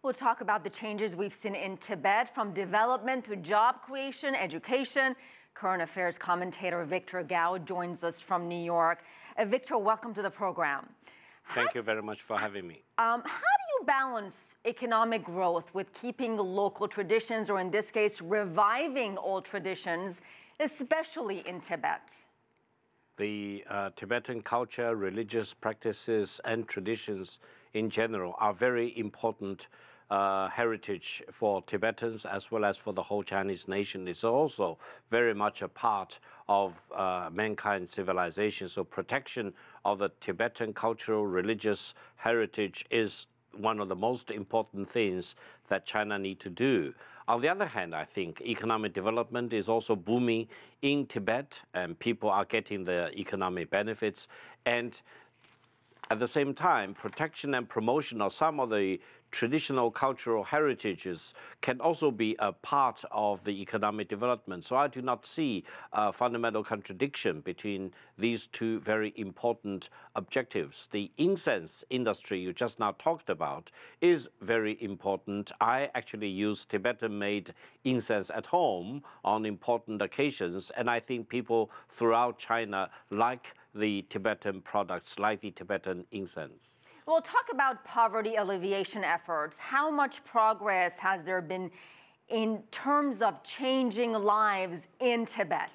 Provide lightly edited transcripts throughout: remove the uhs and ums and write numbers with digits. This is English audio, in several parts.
We'll talk about the changes we've seen in Tibet, from development to job creation, education. Current affairs commentator Victor Gao joins us from New York. Victor, welcome to the program. Thank you very much for having me. How do you balance economic growth with keeping local traditions, or in this case, reviving old traditions, especially in Tibet? The Tibetan culture, religious practices, and traditions in general are very important heritage for Tibetans as well as for the whole Chinese nation. It's also very much a part of mankind's civilization. So protection of the Tibetan cultural, religious heritage is one of the most important things that China need to do. On the other hand, I think economic development is also booming in Tibet, and people are getting the economic benefits. And at the same time, protection and promotion of some of the traditional cultural heritages can also be a part of the economic development. So I do not see a fundamental contradiction between these two very important objectives. The incense industry you just now talked about is very important. I actually use Tibetan-made incense at home on important occasions, and I think people throughout China like the Tibetan products, like the Tibetan incense. We'll talk about poverty alleviation efforts. How much progress has there been in terms of changing lives in Tibet?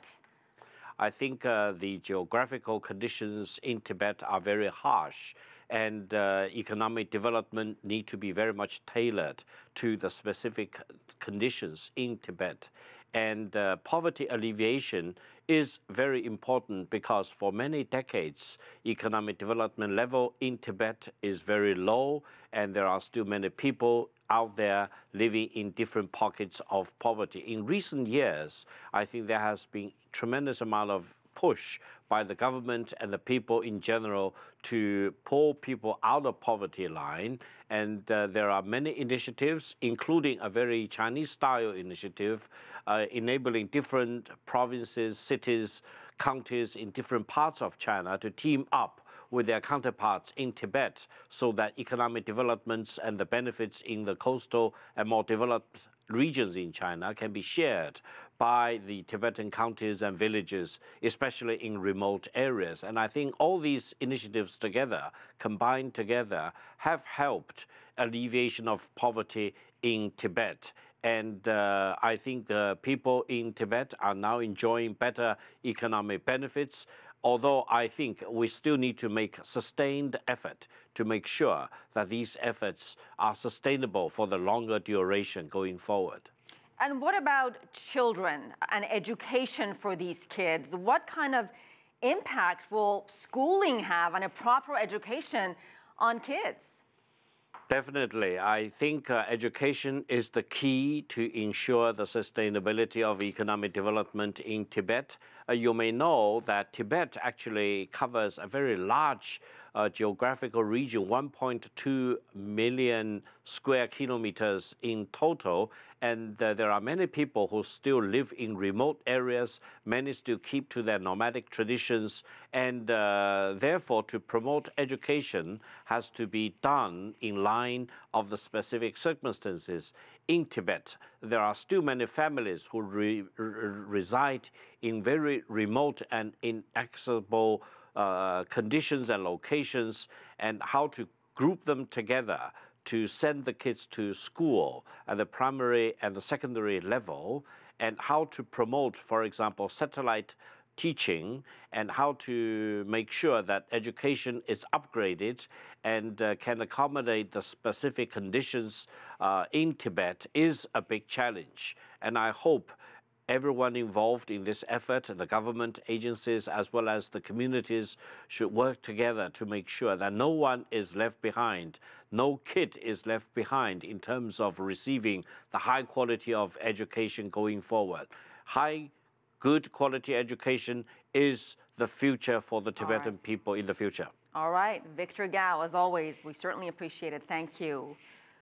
I think the geographical conditions in Tibet are very harsh, and economic development need to be very much tailored to the specific conditions in Tibet. And poverty alleviation is very important because for many decades, economic development level in Tibet is very low, and there are still many people out there living in different pockets of poverty. In recent years, I think there has been tremendous amount of push by the government and the people in general to pull people out of poverty line. And there are many initiatives, including a very Chinese-style initiative, enabling different provinces, cities, counties in different parts of China to team up with their counterparts in Tibet so that economic developments and the benefits in the coastal and more developed regions in China can be shared by the Tibetan counties and villages, especially in remote areas. And I think all these initiatives together, combined together, have helped alleviation of poverty in Tibet. And I think the people in Tibet are now enjoying better economic benefits, although I think we still need to make sustained effort to make sure that these efforts are sustainable for the longer duration going forward. And what about children and education for these kids? What kind of impact will schooling have and a proper education on kids? Definitely. I think education is the key to ensure the sustainability of economic development in Tibet. You may know that Tibet actually covers a very large geographical region, 1.2 million square kilometers in total. And there are many people who still live in remote areas. Many still keep to their nomadic traditions. And therefore, to promote education has to be done in line of the specific circumstances. In Tibet, there are still many families who reside in very remote and inaccessible conditions and locations, and how to group them together to send the kids to school at the primary and the secondary level, and how to promote, for example, satellite teaching, and how to make sure that education is upgraded and can accommodate the specific conditions in Tibet is a big challenge. And I hope everyone involved in this effort, the government agencies as well as the communities, should work together to make sure that no one is left behind, no kid is left behind in terms of receiving the high quality of education going forward. Good quality education is the future for the Tibetan people in the future. All right, Victor Gao, as always, we certainly appreciate it. Thank you.